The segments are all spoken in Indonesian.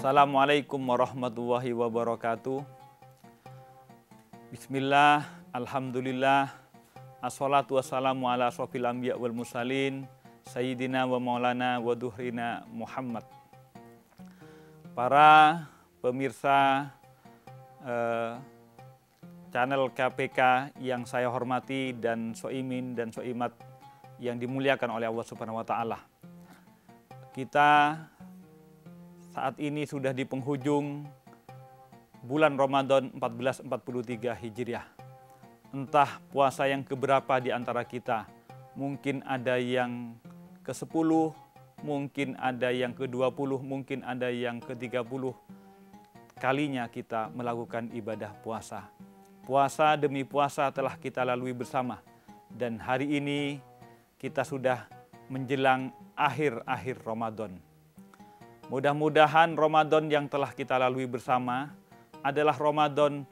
Assalamualaikum warahmatullahi wabarakatuh. Bismillah, alhamdulillah, assalatu wassalamu ala asrofil anbiya wal mursalin, sayyidina wa maulana wa duhrina Muhammad. Para pemirsa channel KPK yang saya hormati dan soimin dan soimat yang dimuliakan oleh Allah Subhanahu wa Ta'ala. Kita saat ini sudah di penghujung bulan Ramadan 1443 Hijriah. Entah puasa yang keberapa di antara kita. Mungkin ada yang ke-10, mungkin ada yang ke-20, mungkin ada yang ke-30 kalinya kita melakukan ibadah puasa. Puasa demi puasa telah kita lalui bersama. Dan hari ini kita sudah menjelang akhir-akhir Ramadan. Mudah-mudahan Ramadan yang telah kita lalui bersama adalah Ramadan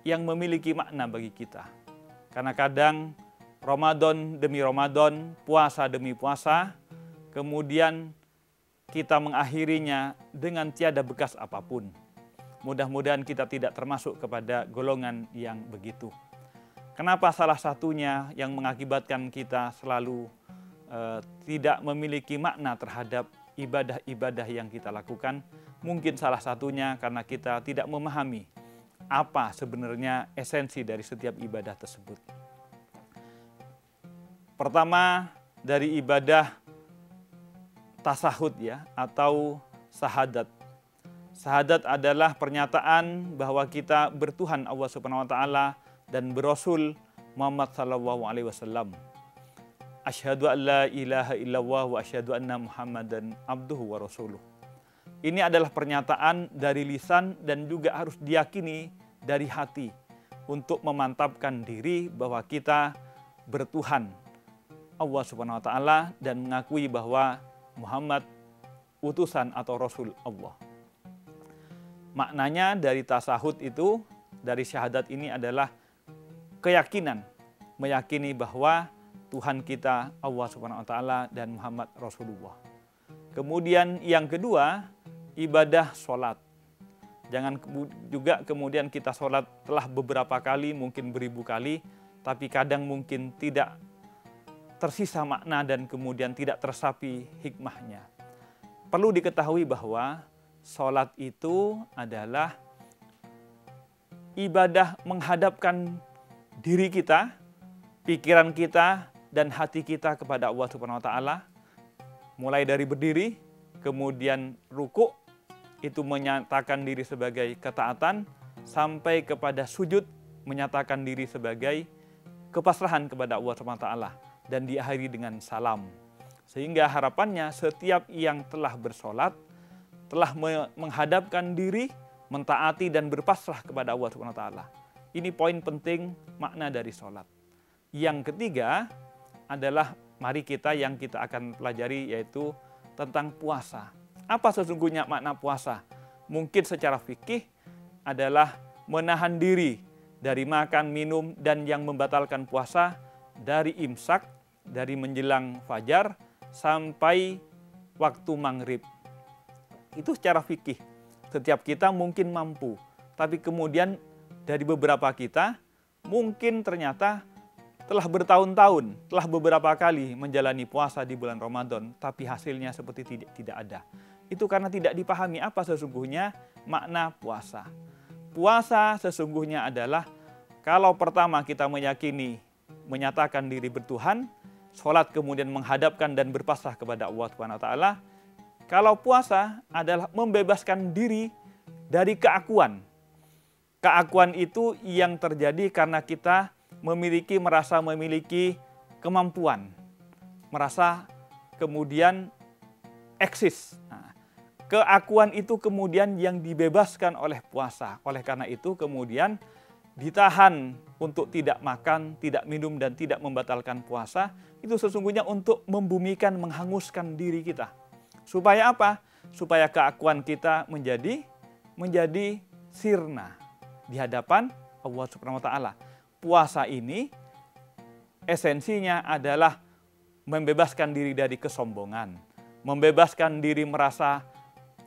yang memiliki makna bagi kita. Karena kadang Ramadan demi Ramadan, puasa demi puasa, kemudian kita mengakhirinya dengan tiada bekas apapun. Mudah-mudahan kita tidak termasuk kepada golongan yang begitu. Kenapa salah satunya yang mengakibatkan kita selalu tidak memiliki makna terhadap ibadah-ibadah yang kita lakukan? Mungkin salah satunya karena kita tidak memahami apa sebenarnya esensi dari setiap ibadah tersebut. Pertama, dari ibadah tasahud ya, atau sahadat. Sahadat adalah pernyataan bahwa kita bertuhan Allah Subhanahu wa Ta'ala dan berasul Muhammad sallallahu alaihi wasallam. Asyhadu an la ilaha illallah wa asyhadu anna Muhammadan abduhu wa rasuluh. Ini adalah pernyataan dari lisan dan juga harus diyakini dari hati untuk memantapkan diri bahwa kita bertuhan Allah Subhanahu wa Ta'ala dan mengakui bahwa Muhammad utusan atau rasul Allah. Maknanya dari tasahud itu, dari syahadat ini adalah keyakinan, meyakini bahwa Tuhan kita Allah Subhanahu wa Ta'ala dan Muhammad Rasulullah. Kemudian yang kedua, ibadah sholat. Jangan juga kemudian kita sholat telah beberapa kali, mungkin beribu kali, tapi kadang mungkin tidak tersisa makna dan kemudian tidak tersapi hikmahnya. Perlu diketahui bahwa sholat itu adalah ibadah menghadapkan diri kita, pikiran kita, dan hati kita kepada Allah Subhanahu wa Ta'ala. Mulai dari berdiri, kemudian ruku, itu menyatakan diri sebagai ketaatan, sampai kepada sujud, menyatakan diri sebagai kepasrahan kepada Allah Subhanahu wa Ta'ala, dan diakhiri dengan salam. Sehingga harapannya setiap yang telah bersolat, telah menghadapkan diri, mentaati dan berpasrah kepada Allah Subhanahu wa Ta'ala. Ini poin penting makna dari solat. Yang ketiga adalah mari kita yang kita akan pelajari, yaitu tentang puasa. Apa sesungguhnya makna puasa? Mungkin secara fikih adalah menahan diri dari makan, minum, dan yang membatalkan puasa dari imsak, dari menjelang fajar sampai waktu maghrib. Itu secara fikih. Setiap kita mungkin mampu, tapi kemudian dari beberapa kita mungkin ternyata telah bertahun-tahun, telah beberapa kali menjalani puasa di bulan Ramadan, tapi hasilnya seperti tidak ada. Itu karena tidak dipahami apa sesungguhnya makna puasa. Puasa sesungguhnya adalah kalau pertama kita meyakini, menyatakan diri bertuhan, sholat kemudian menghadapkan dan berpasrah kepada Allah Subhanahu wa Ta'ala. Kalau puasa adalah membebaskan diri dari keakuan. Keakuan itu yang terjadi karena kita merasa memiliki kemampuan, merasa kemudian eksis. Nah, keakuan itu kemudian yang dibebaskan oleh puasa. Oleh karena itu kemudian ditahan untuk tidak makan, tidak minum, dan tidak membatalkan puasa. Itu sesungguhnya untuk membumikan, menghanguskan diri kita. Supaya apa? Supaya keakuan kita menjadi sirna di hadapan Allah Subhanahu wa Ta'ala. Puasa ini esensinya adalah membebaskan diri dari kesombongan, membebaskan diri merasa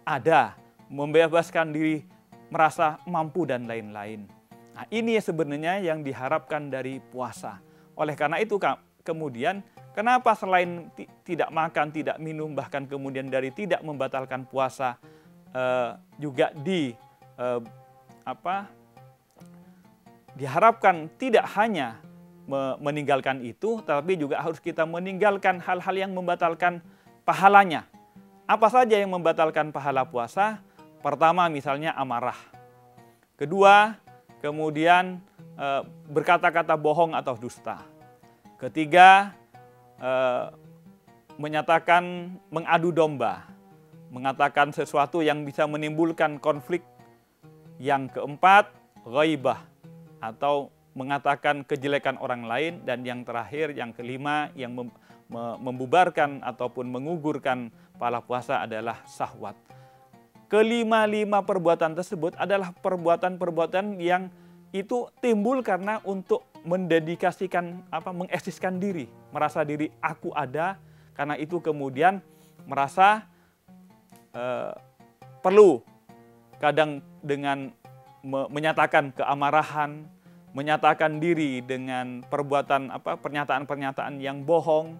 ada, membebaskan diri, merasa mampu dan lain-lain. Nah, ini sebenarnya yang diharapkan dari puasa. Oleh karena itu kemudian kenapa selain tidak makan, tidak minum, bahkan kemudian dari tidak membatalkan puasa juga diharapkan tidak hanya meninggalkan itu, tapi juga harus kita meninggalkan hal-hal yang membatalkan pahalanya. Apa saja yang membatalkan pahala puasa? Pertama misalnya amarah. Kedua, kemudian berkata-kata bohong atau dusta. Ketiga, menyatakan mengadu domba, mengatakan sesuatu yang bisa menimbulkan konflik. Yang keempat, ghaibah atau mengatakan kejelekan orang lain. Dan yang terakhir, yang kelima, yang membubarkan ataupun mengugurkan pahala puasa adalah syahwat. Kelima-lima perbuatan tersebut adalah perbuatan-perbuatan yang itu timbul karena untuk mendedikasikan, mengeksiskan diri, merasa diri aku ada, karena itu kemudian merasa perlu kadang dengan menyatakan keamarahan, menyatakan diri dengan perbuatan pernyataan-pernyataan yang bohong,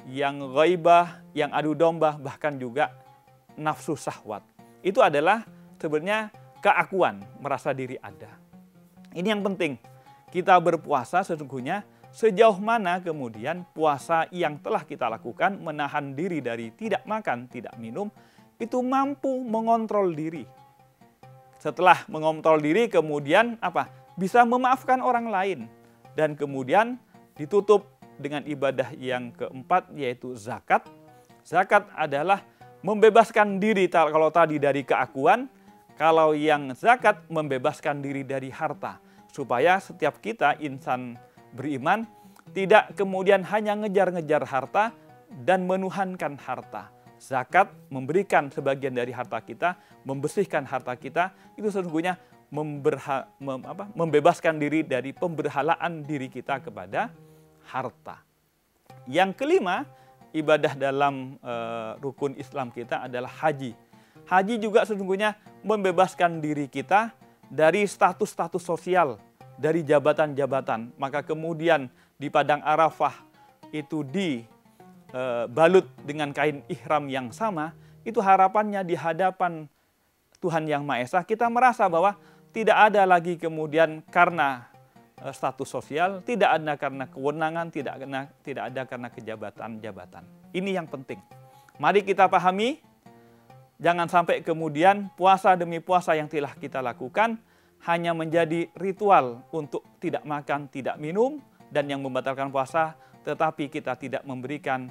yang ghaibah, yang adu domba, bahkan juga nafsu syahwat. Itu adalah sebenarnya keakuan, merasa diri ada. Ini yang penting. Kita berpuasa sesungguhnya sejauh mana kemudian puasa yang telah kita lakukan menahan diri dari tidak makan, tidak minum, itu mampu mengontrol diri. Setelah mengontrol diri kemudian bisa memaafkan orang lain. Dan kemudian ditutup dengan ibadah yang keempat, yaitu zakat. Zakat adalah membebaskan diri kalau tadi dari keakuan, kalau yang zakat membebaskan diri dari harta. Supaya setiap kita insan beriman tidak kemudian hanya ngejar-ngejar harta dan menuhankan harta. Zakat memberikan sebagian dari harta kita, membersihkan harta kita, itu sesungguhnya membebaskan diri dari pemberhalaan diri kita kepada harta. Yang kelima, ibadah dalam rukun Islam kita adalah haji. Haji juga sesungguhnya membebaskan diri kita dari status-status sosial, dari jabatan-jabatan. Maka kemudian di padang Arafah itu dibalut dengan kain ihram yang sama, itu harapannya di hadapan Tuhan Yang Maha Esa kita merasa bahwa tidak ada lagi kemudian karena status sosial, tidak ada karena kewenangan, tidak ada karena kejabatan-jabatan. Ini yang penting. Mari kita pahami, jangan sampai kemudian puasa demi puasa yang telah kita lakukan hanya menjadi ritual untuk tidak makan, tidak minum, dan yang membatalkan puasa, tetapi kita tidak memberikan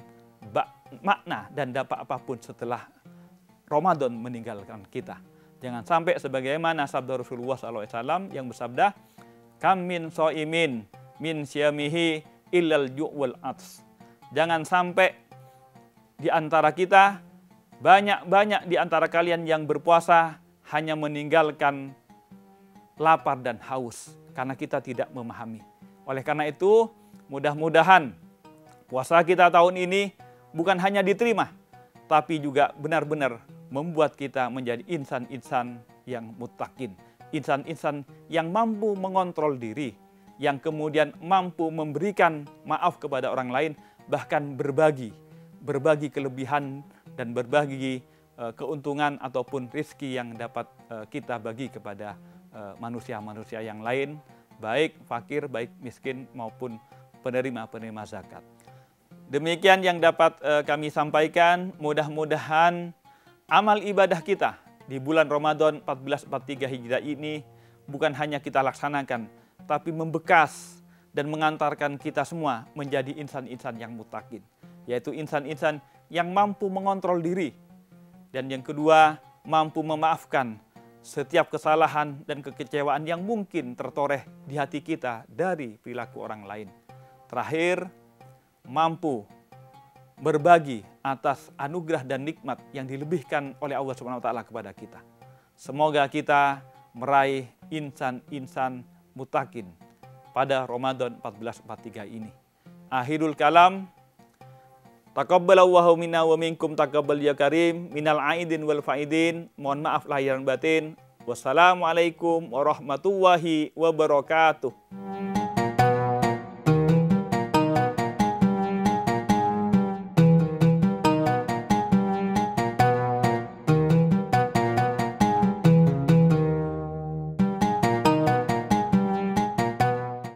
makna dan dampak apapun setelah Ramadan meninggalkan kita. Jangan sampai sebagaimana sabda Rasulullah SAW yang bersabda, "Kam min so'imin min syamihi illal ju'wal ats." Jangan sampai di antara kita, banyak di antara kalian yang berpuasa hanya meninggalkan lapar dan haus karena kita tidak memahami. Oleh karena itu, mudah-mudahan puasa kita tahun ini bukan hanya diterima, tapi juga benar-benar membuat kita menjadi insan-insan yang muttaqin. Insan-insan yang mampu mengontrol diri, yang kemudian mampu memberikan maaf kepada orang lain, bahkan berbagi kelebihan dan berbagi keuntungan ataupun rezeki yang dapat kita bagi kepada manusia-manusia yang lain, baik fakir, baik miskin maupun penerima zakat. Demikian yang dapat kami sampaikan. Mudah-mudahan amal ibadah kita di bulan Ramadan 1443 Hijriah ini bukan hanya kita laksanakan, tapi membekas dan mengantarkan kita semua menjadi insan-insan yang muttaqin, yaitu insan-insan yang mampu mengontrol diri, dan yang kedua, mampu memaafkan setiap kesalahan dan kekecewaan yang mungkin tertoreh di hati kita dari perilaku orang lain. Terakhir, mampu berbagi atas anugerah dan nikmat yang dilebihkan oleh Allah SWT kepada kita. Semoga kita meraih insan-insan muttaqin pada Ramadan 1443 ini. Akhirul kalam, Taqabbalallahu minna wa minkum taqabbal ya karim, minal aidin wal faidin. Mohon maaf lahir dan batin. Wassalamualaikum warahmatullahi wabarakatuh.